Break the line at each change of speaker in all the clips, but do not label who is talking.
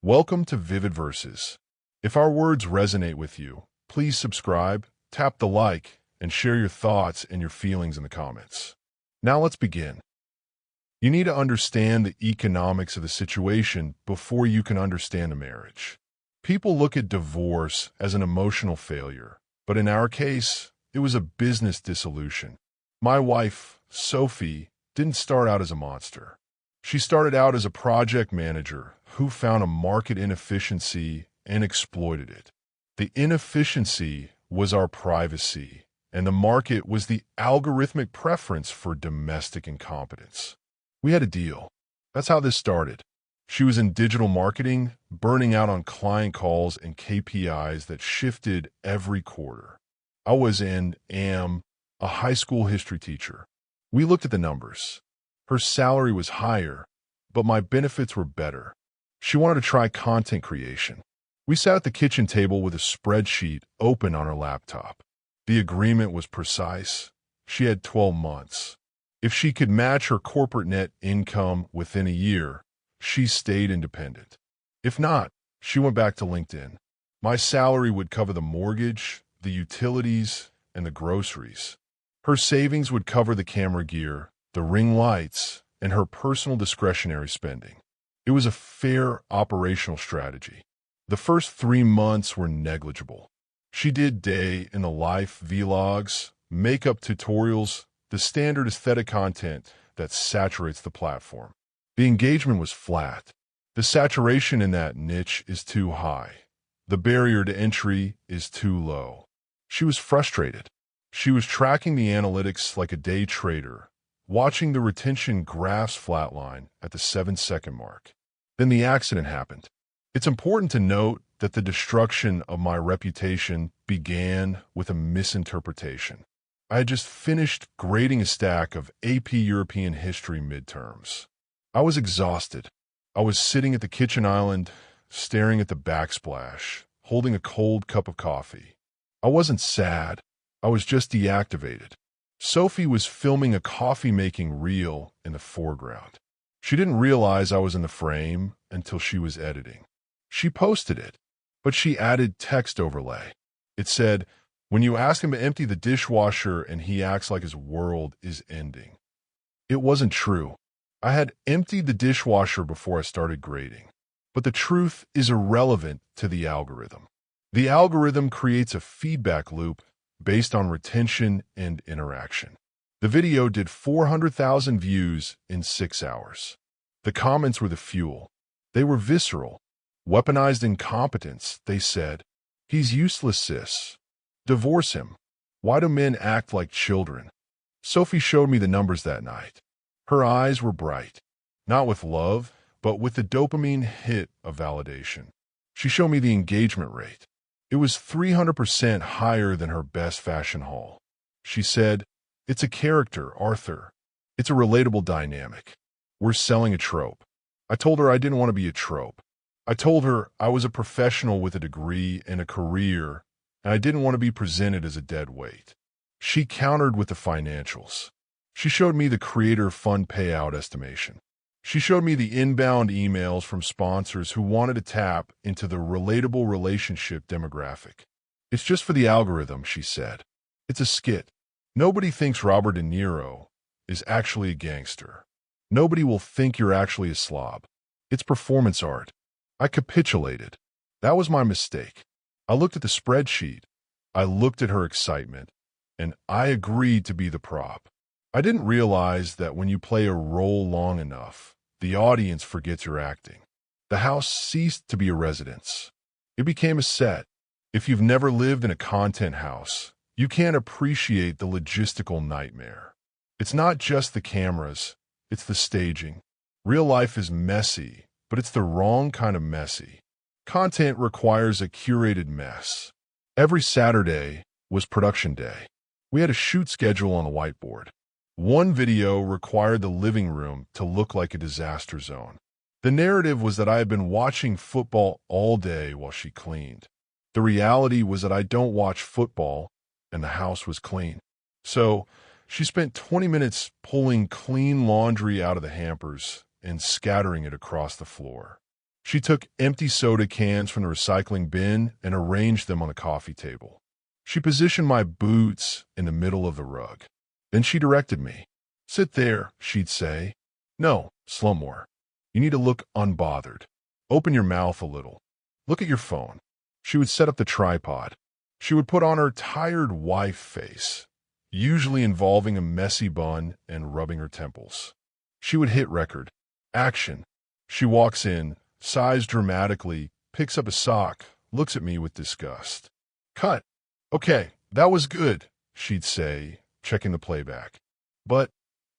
Welcome to Vivid Verses. If our words resonate with you, please subscribe, tap the like, and share your thoughts and your feelings in the comments. Now let's begin. You need to understand the economics of the situation before you can understand a marriage. People look at divorce as an emotional failure, but in our case, it was a business dissolution. My wife, Sophie, didn't start out as a monster. She started out as a project manager who found a market inefficiency and exploited it. The inefficiency was our privacy, and the market was the algorithmic preference for domestic incompetence. We had a deal. That's how this started. She was in digital marketing, burning out on client calls and KPIs that shifted every quarter. I was and am a high school history teacher. We looked at the numbers. Her salary was higher, but my benefits were better. She wanted to try content creation. We sat at the kitchen table with a spreadsheet open on her laptop. The agreement was precise. She had 12 months. If she could match her corporate net income within a year, she stayed independent. If not, she went back to LinkedIn. My salary would cover the mortgage, the utilities, and the groceries. Her savings would cover the camera gear, the ring lights, and her personal discretionary spending. It was a fair operational strategy. The first 3 months were negligible. She did day in the life vlogs, makeup tutorials, the standard aesthetic content that saturates the platform. The engagement was flat. The saturation in that niche is too high. The barrier to entry is too low. She was frustrated. She was tracking the analytics like a day trader, watching the retention graphs flatline at the 7-second mark. Then the accident happened. It's important to note that the destruction of my reputation began with a misinterpretation. I had just finished grading a stack of AP European history midterms. I was exhausted. I was sitting at the kitchen island, staring at the backsplash, holding a cold cup of coffee. I wasn't sad. I was just deactivated. Sophie was filming a coffee-making reel in the foreground. She didn't realize I was in the frame until she was editing. She posted it, but she added text overlay. It said, "When you ask him to empty the dishwasher and he acts like his world is ending." It wasn't true. I had emptied the dishwasher before I started grading. But the truth is irrelevant to the algorithm. The algorithm creates a feedback loop based on retention and interaction. The video did 400,000 views in 6 hours. The comments were the fuel. They were visceral. Weaponized incompetence, they said. "He's useless, sis. Divorce him. Why do men act like children?" Sophie showed me the numbers that night. Her eyes were bright, not with love, but with the dopamine hit of validation. She showed me the engagement rate. It was 300% higher than her best fashion haul. She said, "It's a character, Arthur. It's a relatable dynamic. We're selling a trope." I told her I didn't want to be a trope. I told her I was a professional with a degree and a career, and I didn't want to be presented as a dead weight. She countered with the financials. She showed me the creator fund payout estimation. She showed me the inbound emails from sponsors who wanted to tap into the relatable relationship demographic. "It's just for the algorithm," she said. "It's a skit. Nobody thinks Robert De Niro is actually a gangster. Nobody will think you're actually a slob. It's performance art." I capitulated. That was my mistake. I looked at the spreadsheet. I looked at her excitement, and I agreed to be the prop. I didn't realize that when you play a role long enough, the audience forgets you're acting. The house ceased to be a residence. It became a set. If you've never lived in a content house, you can't appreciate the logistical nightmare. It's not just the cameras, it's the staging. Real life is messy, but it's the wrong kind of messy. Content requires a curated mess. Every Saturday was production day. We had a shoot schedule on the whiteboard. One video required the living room to look like a disaster zone. The narrative was that I had been watching football all day while she cleaned. The reality was that I don't watch football, and the house was clean. So she spent 20 minutes pulling clean laundry out of the hampers and scattering it across the floor. She took empty soda cans from the recycling bin and arranged them on the coffee table. She positioned my boots in the middle of the rug. Then she directed me. "Sit there," she'd say. "No, slow more. You need to look unbothered. Open your mouth a little. Look at your phone." She would set up the tripod. She would put on her tired wife face, usually involving a messy bun and rubbing her temples. She would hit record. Action. She walks in, sighs dramatically, picks up a sock, looks at me with disgust. "Cut. Okay, that was good," she'd say, checking the playback. "But,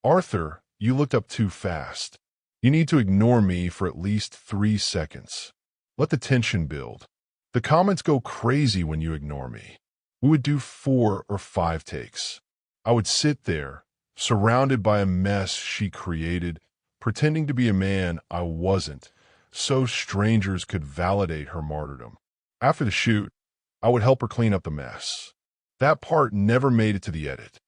Arthur, you looked up too fast. You need to ignore me for at least 3 seconds. Let the tension build. The comments go crazy when you ignore me." We would do 4 or 5 takes. I would sit there, surrounded by a mess she created, pretending to be a man I wasn't, so strangers could validate her martyrdom. After the shoot, I would help her clean up the mess. That part never made it to the edit.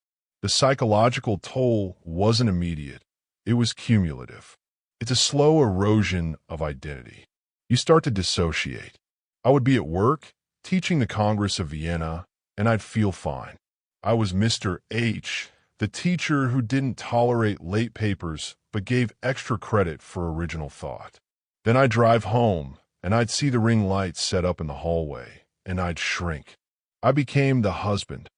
The psychological toll wasn't immediate. It was cumulative. It's a slow erosion of identity. You start to dissociate. I would be at work, teaching the Congress of Vienna, and I'd feel fine. I was Mr. H, the teacher who didn't tolerate late papers but gave extra credit for original thought. Then I'd drive home, and I'd see the ring lights set up in the hallway, and I'd shrink. I became the husband,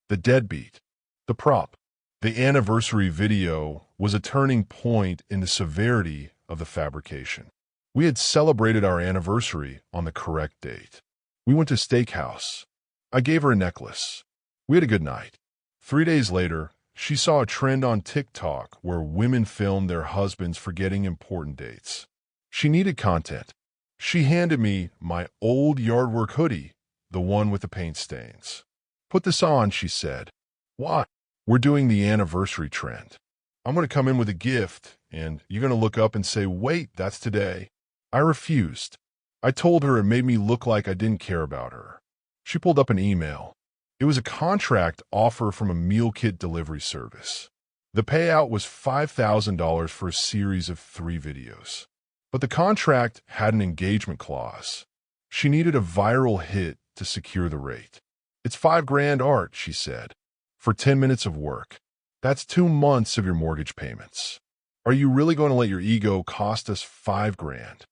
the deadbeat, the prop. The anniversary video was a turning point in the severity of the fabrication. We had celebrated our anniversary on the correct date. We went to steakhouse. I gave her a necklace. We had a good night. 3 days later, she saw a trend on TikTok where women filmed their husbands forgetting important dates. She needed content. She handed me my old Yardwork hoodie, the one with the paint stains. "Put this on," she said. "Why?" "We're doing the anniversary trend. I'm going to come in with a gift, and you're going to look up and say, 'Wait, that's today.'" I refused. I told her it made me look like I didn't care about her. She pulled up an email. It was a contract offer from a meal kit delivery service. The payout was $5,000 for a series of 3 videos. But the contract had an engagement clause. She needed a viral hit to secure the rate. "It's $5,000, Art," she said, "for 10 minutes of work. That's 2 months of your mortgage payments. Are you really going to let your ego cost us $5,000?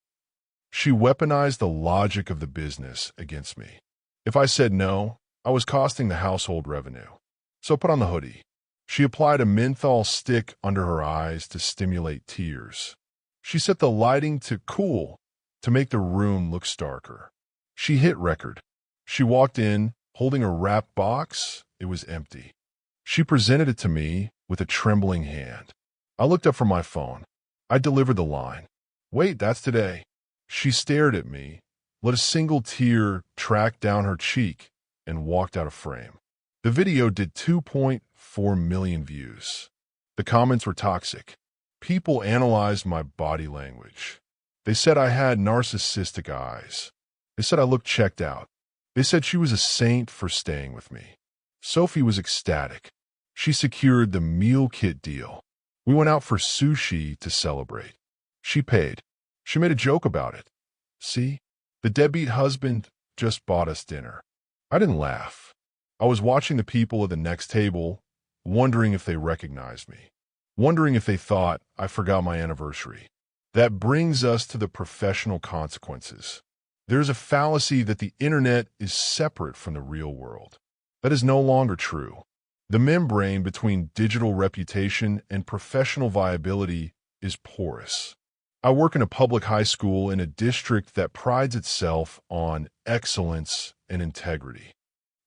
She weaponized the logic of the business against me. If I said no, I was costing the household revenue. So I put on the hoodie. She applied a menthol stick under her eyes to stimulate tears. She set the lighting to cool to make the room look starker. She hit record. She walked in, holding a wrapped box. It was empty. She presented it to me with a trembling hand. I looked up from my phone. I delivered the line. "Wait, that's today." She stared at me, let a single tear track down her cheek, and walked out of frame. The video did 2.4 million views. The comments were toxic. People analyzed my body language. They said I had narcissistic eyes. They said I looked checked out. They said she was a saint for staying with me. Sophie was ecstatic. She secured the meal kit deal. We went out for sushi to celebrate. She paid. She made a joke about it. "See, the deadbeat husband just bought us dinner." I didn't laugh. I was watching the people at the next table, wondering if they recognized me, wondering if they thought I forgot my anniversary. That brings us to the professional consequences. There's a fallacy that the internet is separate from the real world. That is no longer true. The membrane between digital reputation and professional viability is porous. I work in a public high school in a district that prides itself on excellence and integrity.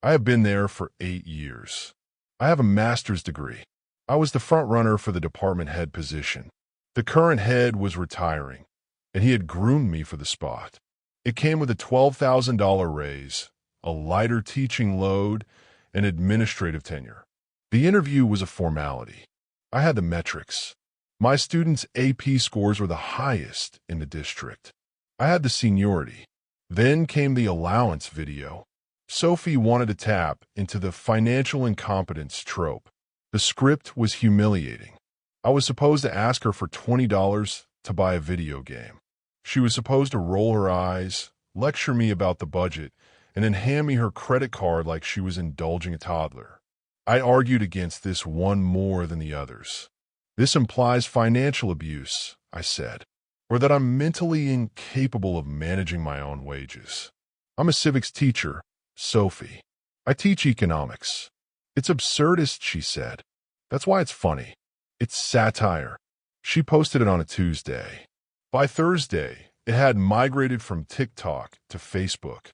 I have been there for 8 years. I have a master's degree. I was the front runner for the department head position. The current head was retiring, and he had groomed me for the spot. It came with a $12,000 raise, a lighter teaching load, and administrative tenure. The interview was a formality. I had the metrics. My students' AP scores were the highest in the district. I had the seniority. Then came the allowance video. Sophie wanted to tap into the financial incompetence trope. The script was humiliating. I was supposed to ask her for $20 to buy a video game. She was supposed to roll her eyes, lecture me about the budget, and then hand me her credit card like she was indulging a toddler. I argued against this one more than the others. This implies financial abuse, I said, or that I'm mentally incapable of managing my own wages. I'm a civics teacher, Sophie. I teach economics. It's absurdist, she said. That's why it's funny. It's satire. She posted it on a Tuesday. By Thursday, it had migrated from TikTok to Facebook.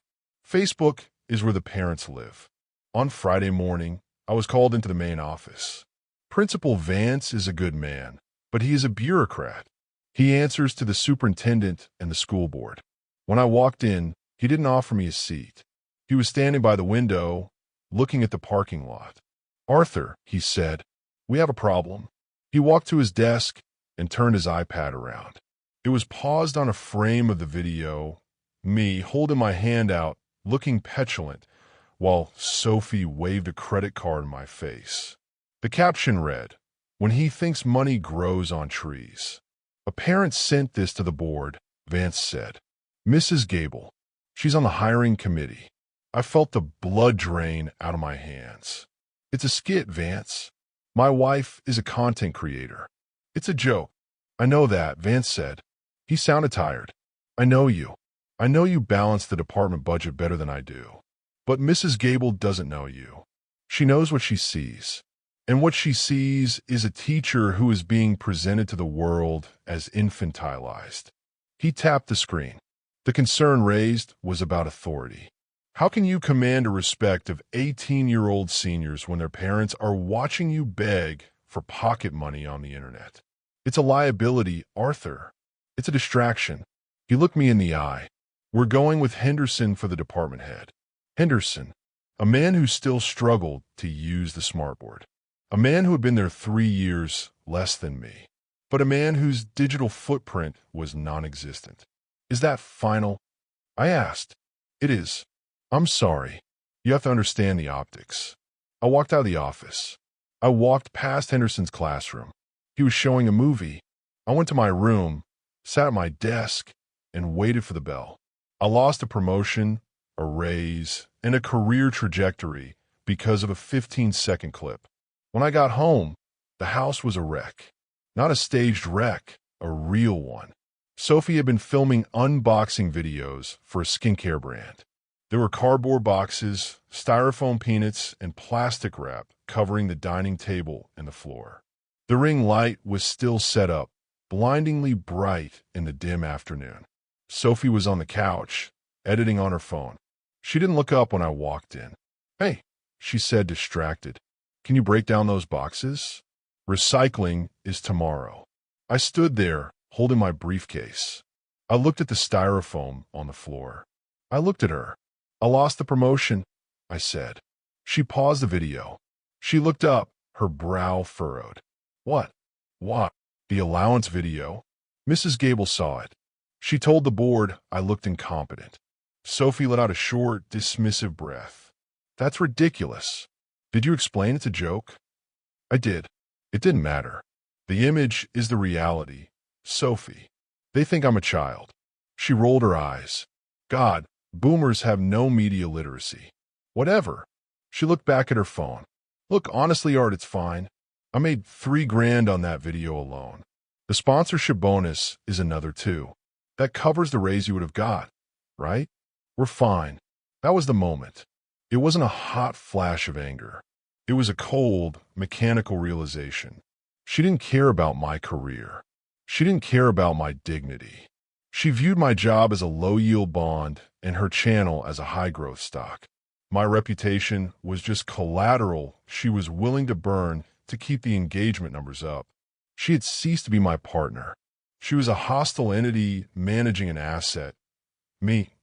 Facebook is where the parents live. On Friday morning, I was called into the main office. Principal Vance is a good man, but he is a bureaucrat. He answers to the superintendent and the school board. When I walked in, he didn't offer me a seat. He was standing by the window, looking at the parking lot. "Arthur," he said, "we have a problem." He walked to his desk and turned his iPad around. It was paused on a frame of the video, me holding my hand out, looking petulant, while Sophie waved a credit card in my face. The caption read, "When he thinks money grows on trees." A parent sent this to the board, Vance said. "Mrs. Gable. She's on the hiring committee." I felt the blood drain out of my hands. "It's a skit, Vance. My wife is a content creator. It's a joke." "I know that," Vance said. He sounded tired. "I know you. I know you balance the department budget better than I do. But Mrs. Gable doesn't know you. She knows what she sees. And what she sees is a teacher who is being presented to the world as infantilized." He tapped the screen. The concern raised was about authority. How can you command a respect of 18-year-old seniors when their parents are watching you beg for pocket money on the internet? "It's a liability, Arthur. It's a distraction." He looked me in the eye. "We're going with Henderson for the department head." Henderson, a man who still struggled to use the smartboard. A man who had been there 3 years less than me, but a man whose digital footprint was non-existent. "Is that final?" I asked. "It is. I'm sorry. You have to understand the optics." I walked out of the office. I walked past Henderson's classroom. He was showing a movie. I went to my room, sat at my desk, and waited for the bell. I lost a promotion, a raise, and a career trajectory because of a 15-second clip. When I got home, the house was a wreck. Not a staged wreck, a real one. Sophie had been filming unboxing videos for a skincare brand. There were cardboard boxes, styrofoam peanuts, and plastic wrap covering the dining table and the floor. The ring light was still set up, blindingly bright in the dim afternoon. Sophie was on the couch, editing on her phone. She didn't look up when I walked in. "Hey," she said, distracted. "Can you break down those boxes? Recycling is tomorrow." I stood there, holding my briefcase. I looked at the styrofoam on the floor. I looked at her. "I lost the promotion," I said. She paused the video. She looked up, her brow furrowed. "What?" "What?" "The allowance video." Mrs. Gable saw it. She told the board I looked incompetent. Sophie let out a short, dismissive breath. "That's ridiculous. Did you explain it's a joke?" I did. It didn't matter. The image is the reality. Sophie. They think I'm a child. She rolled her eyes. "God, boomers have no media literacy." "Whatever." She looked back at her phone. "Look, honestly, Art, it's fine. I made $3,000 on that video alone. The sponsorship bonus is another too. That covers the raise you would have got, right? We're fine." That was the moment. It wasn't a hot flash of anger. It was a cold, mechanical realization. She didn't care about my career. She didn't care about my dignity. She viewed my job as a low-yield bond and her channel as a high-growth stock. My reputation was just collateral she was willing to burn to keep the engagement numbers up. She had ceased to be my partner. She was a hostile entity managing an asset. Me,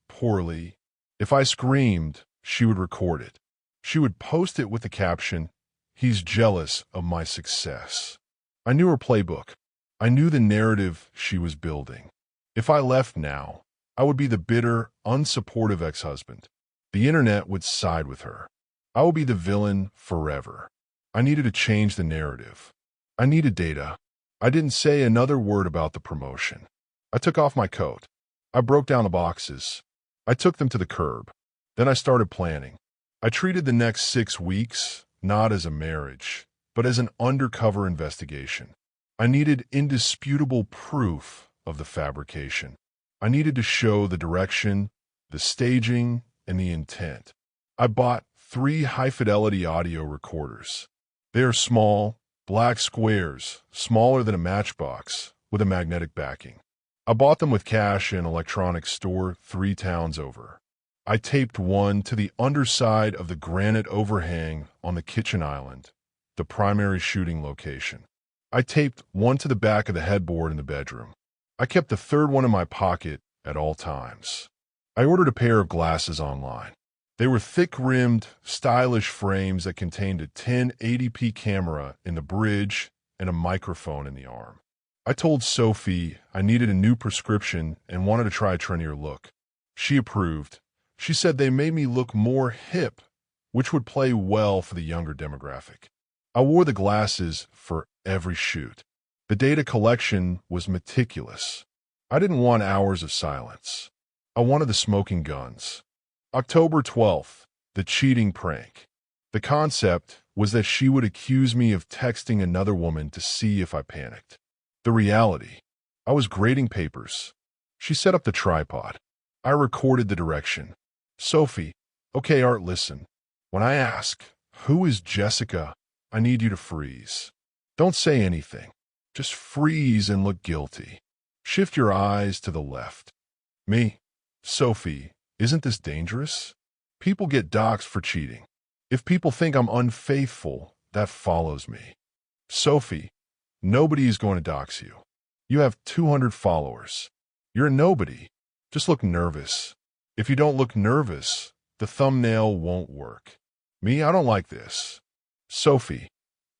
poorly. If I screamed, she would record it. She would post it with the caption, "He's jealous of my success." I knew her playbook. I knew the narrative she was building. If I left now, I would be the bitter, unsupportive ex-husband. The internet would side with her. I would be the villain forever. I needed to change the narrative. I needed data. I didn't say another word about the promotion. I took off my coat. I broke down the boxes. I took them to the curb. Then I started planning. I treated the next 6 weeks not as a marriage, but as an undercover investigation. I needed indisputable proof of the fabrication. I needed to show the direction, the staging, and the intent. I bought 3 high-fidelity audio recorders. They are small, black squares, smaller than a matchbox, with a magnetic backing. I bought them with cash in an electronics store 3 towns over. I taped one to the underside of the granite overhang on the kitchen island, the primary shooting location. I taped one to the back of the headboard in the bedroom. I kept the third one in my pocket at all times. I ordered a pair of glasses online. They were thick-rimmed, stylish frames that contained a 1080p camera in the bridge and a microphone in the arm. I told Sophie I needed a new prescription and wanted to try a trendier look. She approved. She said they made me look more hip, which would play well for the younger demographic. I wore the glasses for every shoot. The data collection was meticulous. I didn't want hours of silence. I wanted the smoking guns. October 12th, the cheating prank. The concept was that she would accuse me of texting another woman to see if I panicked. The reality, I was grading papers. She set up the tripod. I recorded the direction. Sophie, okay, Art, listen. When I ask, who is Jessica, I need you to freeze. Don't say anything. Just freeze and look guilty. Shift your eyes to the left. Me, Sophie, isn't this dangerous? People get doxxed for cheating. If people think I'm unfaithful, that follows me. Sophie, nobody is going to dox you. You have 200 followers. You're a nobody. Just look nervous. If you don't look nervous, the thumbnail won't work. Me, I don't like this. Sophie,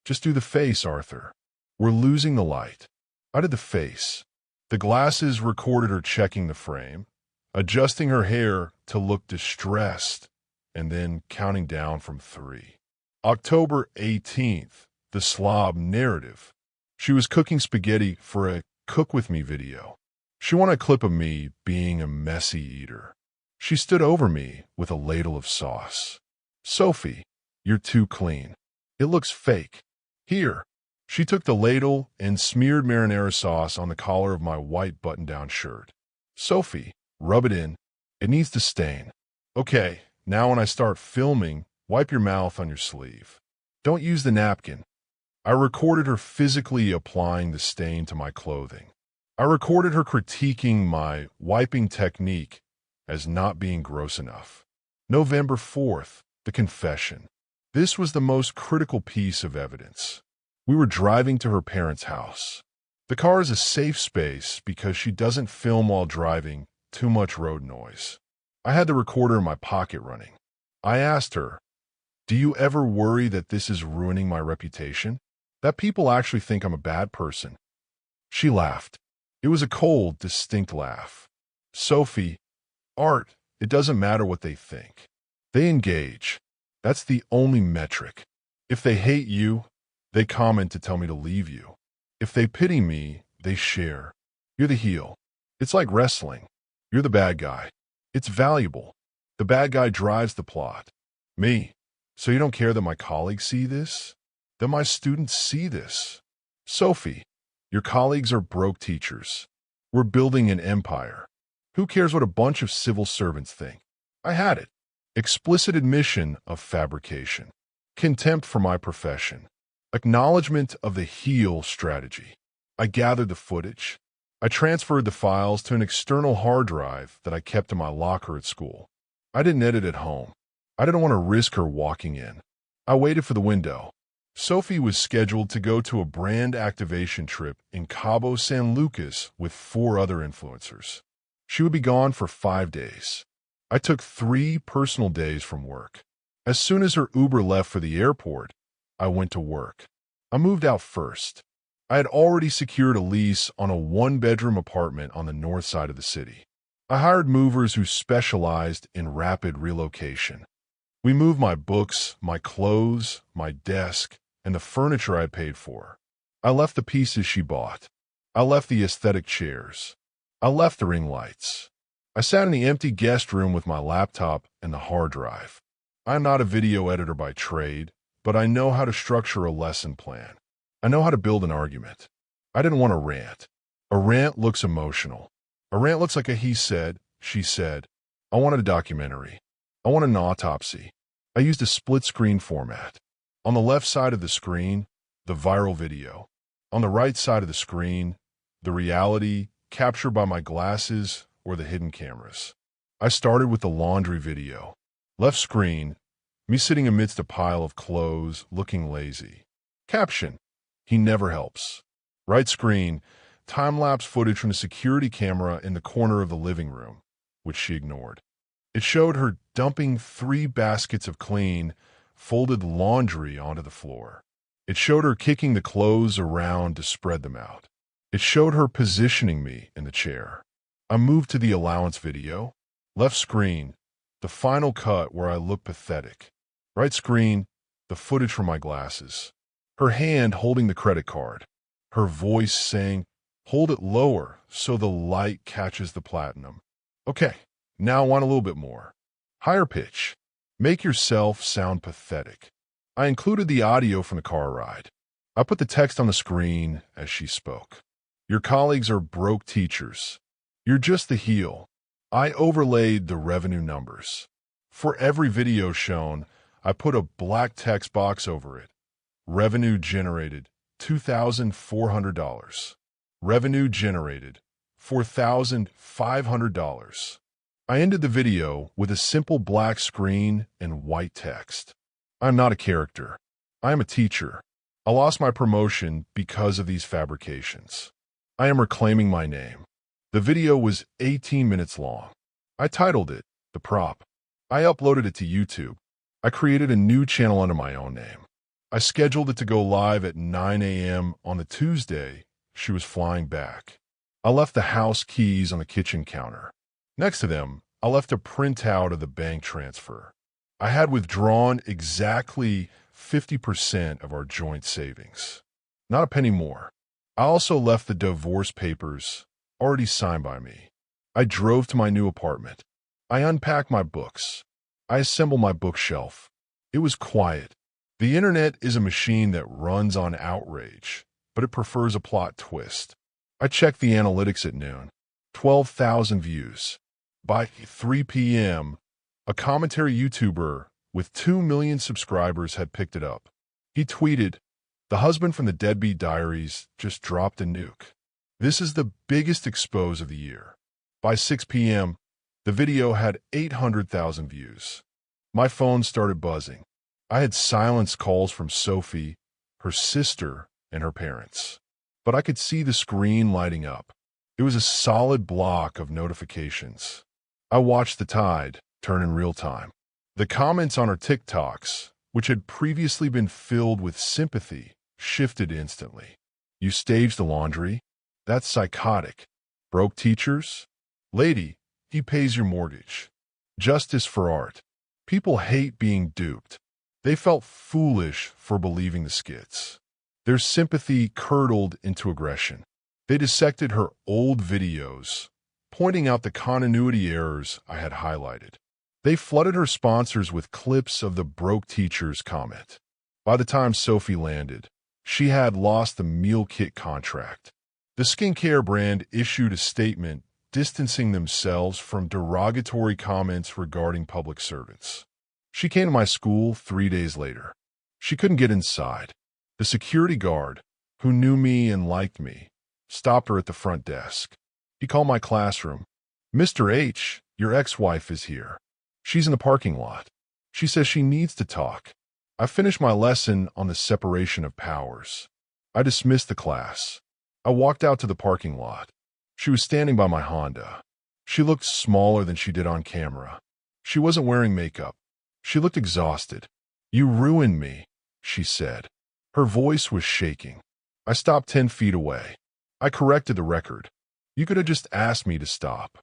just do the face, Arthur. We're losing the light. I did the face. The glasses recorded her checking the frame, adjusting her hair to look distressed, and then counting down from 3. October 18th, the slob narrative. She was cooking spaghetti for a Cook With Me video. She wanted a clip of me being a messy eater. She stood over me with a ladle of sauce. Sophie, you're too clean. It looks fake. Here. She took the ladle and smeared marinara sauce on the collar of my white button-down shirt. Sophie, rub it in. It needs to stain. Okay, now when I start filming, wipe your mouth on your sleeve. Don't use the napkin. I recorded her physically applying the stain to my clothing. I recorded her critiquing my wiping technique as not being gross enough. November 4th, the confession. This was the most critical piece of evidence. We were driving to her parents' house. The car is a safe space because she doesn't film while driving, too much road noise. I had the recorder in my pocket running. I asked her, do you ever worry that this is ruining my reputation? That people actually think I'm a bad person? She laughed. It was a cold, distinct laugh. Sophie, Art, it doesn't matter what they think. They engage. That's the only metric. If they hate you, they comment to tell me to leave you. If they pity me, they share. You're the heel. It's like wrestling. You're the bad guy. It's valuable. The bad guy drives the plot. Me. So you don't care that my colleagues see this? That my students see this? Sophie, your colleagues are broke teachers. We're building an empire. Who cares what a bunch of civil servants think? I had it. Explicit admission of fabrication. Contempt for my profession. Acknowledgement of the heel strategy. I gathered the footage. I transferred the files to an external hard drive that I kept in my locker at school. I didn't edit at home. I didn't want to risk her walking in. I waited for the window. Sophie was scheduled to go to a brand activation trip in Cabo San Lucas with 4 other influencers. She would be gone for 5 days. I took 3 personal days from work. As soon as her Uber left for the airport, I went to work. I moved out first. I had already secured a lease on a 1-bedroom apartment on the north side of the city. I hired movers who specialized in rapid relocation. We moved my books, my clothes, my desk, and the furniture I paid for. I left the pieces she bought. I left the aesthetic chairs. I left the ring lights. I sat in the empty guest room with my laptop and the hard drive. I am not a video editor by trade, but I know how to structure a lesson plan. I know how to build an argument. I didn't want a rant. A rant looks emotional. A rant looks like a he said, she said. I wanted a documentary. I wanted an autopsy. I used a split-screen format. On the left side of the screen, the viral video. On the right side of the screen, the reality captured by my glasses or the hidden cameras. I started with the laundry video. Left screen, me sitting amidst a pile of clothes, looking lazy. Caption, he never helps. Right screen, time-lapse footage from the security camera in the corner of the living room, which she ignored. It showed her dumping 3 baskets of clean, folded laundry onto the floor. It showed her kicking the clothes around to spread them out. It showed her positioning me in the chair. I moved to the allowance video. Left screen, the final cut where I look pathetic. Right screen, the footage from my glasses. Her hand holding the credit card. Her voice saying, hold it lower so the light catches the platinum. Okay, now I want a little bit more. Higher pitch. Make yourself sound pathetic. I included the audio from the car ride. I put the text on the screen as she spoke. Your colleagues are broke teachers. You're just the heel. I overlaid the revenue numbers. For every video shown, I put a black text box over it. Revenue generated, $2,400. Revenue generated, $4,500. I ended the video with a simple black screen and white text. I'm not a character. I am a teacher. I lost my promotion because of these fabrications. I am reclaiming my name. The video was 18 minutes long. I titled it, The Prop. I uploaded it to YouTube. I created a new channel under my own name. I scheduled it to go live at 9 a.m. on the Tuesday she was flying back. I left the house keys on the kitchen counter. Next to them, I left a printout of the bank transfer. I had withdrawn exactly 50% of our joint savings. Not a penny more. I also left the divorce papers already signed by me. I drove to my new apartment. I unpacked my books. I assembled my bookshelf. It was quiet. The internet is a machine that runs on outrage, but it prefers a plot twist. I checked the analytics at noon. 12,000 views. By 3 p.m., a commentary YouTuber with 2 million subscribers had picked it up. He tweeted, "The husband from the Deadbeat Diaries just dropped a nuke. This is the biggest expose of the year." By 6 p.m., the video had 800,000 views. My phone started buzzing. I had silenced calls from Sophie, her sister, and her parents. But I could see the screen lighting up. It was a solid block of notifications. I watched the tide turn in real time. The comments on her TikToks, which had previously been filled with sympathy, shifted instantly. You staged the laundry? That's psychotic. Broke teachers? Lady, he pays your mortgage. Justice for art. People hate being duped. They felt foolish for believing the skits. Their sympathy curdled into aggression. They dissected her old videos, pointing out the continuity errors I had highlighted. They flooded her sponsors with clips of the broke teacher's comment. By the time Sophie landed, she had lost the meal kit contract. The skincare brand issued a statement distancing themselves from derogatory comments regarding public servants. She came to my school 3 days later. She couldn't get inside. The security guard, who knew me and liked me, stopped her at the front desk. He called my classroom. "Mr. H, your ex-wife is here. She's in the parking lot. She says she needs to talk." I finished my lesson on the separation of powers. I dismissed the class. I walked out to the parking lot. She was standing by my Honda. She looked smaller than she did on camera. She wasn't wearing makeup. She looked exhausted. "You ruined me," she said. Her voice was shaking. I stopped 10 feet away. I corrected the record. "You could have just asked me to stop."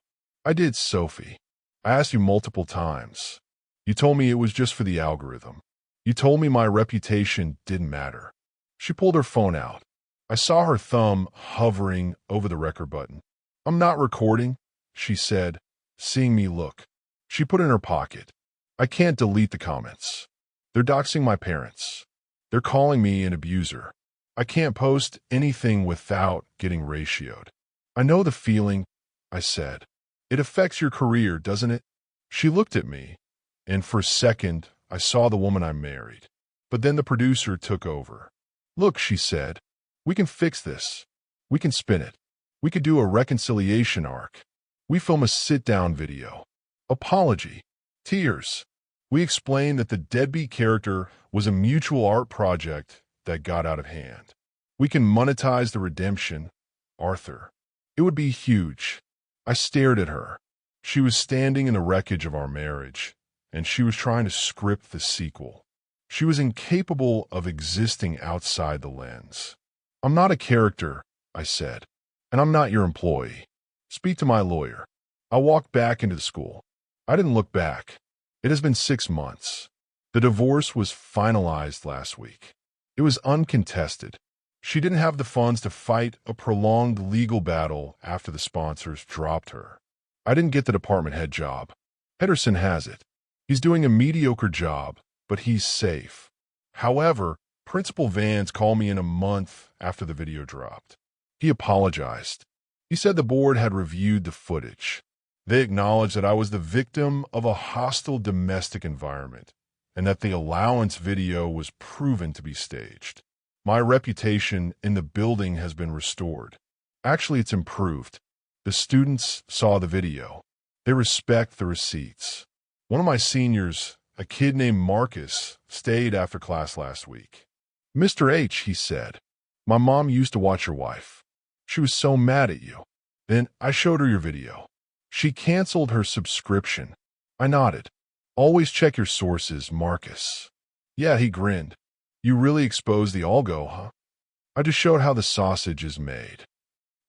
"I did, Sophie. I asked you multiple times. You told me it was just for the algorithm. You told me my reputation didn't matter." She pulled her phone out. I saw her thumb hovering over the record button. I'm not recording, she said, seeing me look. She put it in her pocket. I can't delete the comments. They're doxing my parents. They're calling me an abuser. I can't post anything without getting ratioed. I know the feeling, I said. It affects your career, doesn't it? She looked at me, and for a second, I saw the woman I married. But then the producer took over. Look, she said, we can fix this. We can spin it. We could do a reconciliation arc. We film a sit-down video. Apology. Tears. We explained that the deadbeat character was a mutual art project that got out of hand. We can monetize the redemption, Arthur. It would be huge. I stared at her. She was standing in the wreckage of our marriage, and she was trying to script the sequel. She was incapable of existing outside the lens. I'm not a character, I said, and I'm not your employee. Speak to my lawyer. I walked back into the school. I didn't look back. It has been 6 months. The divorce was finalized last week. It was uncontested. She didn't have the funds to fight a prolonged legal battle after the sponsors dropped her. I didn't get the department head job. Pedersen has it. He's doing a mediocre job, but he's safe. However, Principal Vance called me in a month after the video dropped. He apologized. He said the board had reviewed the footage. They acknowledged that I was the victim of a hostile domestic environment and that the allowance video was proven to be staged. My reputation in the building has been restored. Actually, it's improved. The students saw the video. They respect the receipts. One of my seniors, a kid named Marcus, stayed after class last week. Mr. H, he said, my mom used to watch your wife. She was so mad at you. Then I showed her your video. She canceled her subscription. I nodded. Always check your sources, Marcus. Yeah, he grinned. You really exposed the algo, huh? I just showed how the sausage is made.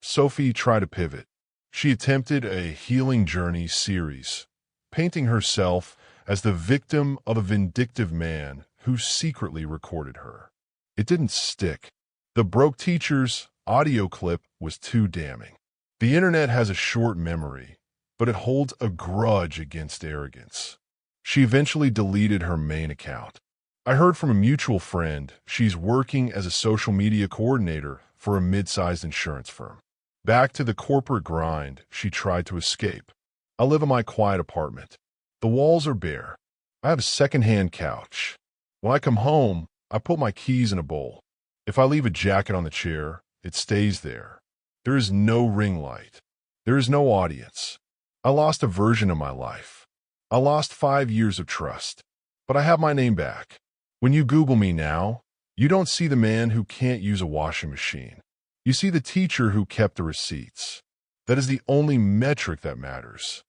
Sophie tried to pivot. She attempted a healing journey series, painting herself as the victim of a vindictive man who secretly recorded her. It didn't stick. The broke teacher's audio clip was too damning. The internet has a short memory, but it holds a grudge against arrogance. She eventually deleted her main account. I heard from a mutual friend she's working as a social media coordinator for a mid-sized insurance firm. Back to the corporate grind, she tried to escape. I live in my quiet apartment. The walls are bare. I have a second-hand couch. When I come home, I put my keys in a bowl. If I leave a jacket on the chair, it stays there. There is no ring light. There is no audience. I lost a version of my life. I lost 5 years of trust. But I have my name back. When you Google me now, you don't see the man who can't use a washing machine. You see the teacher who kept the receipts. That is the only metric that matters.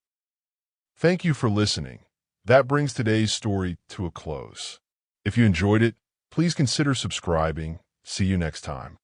Thank you for listening. That brings today's story to a close. If you enjoyed it, please consider subscribing. See you next time.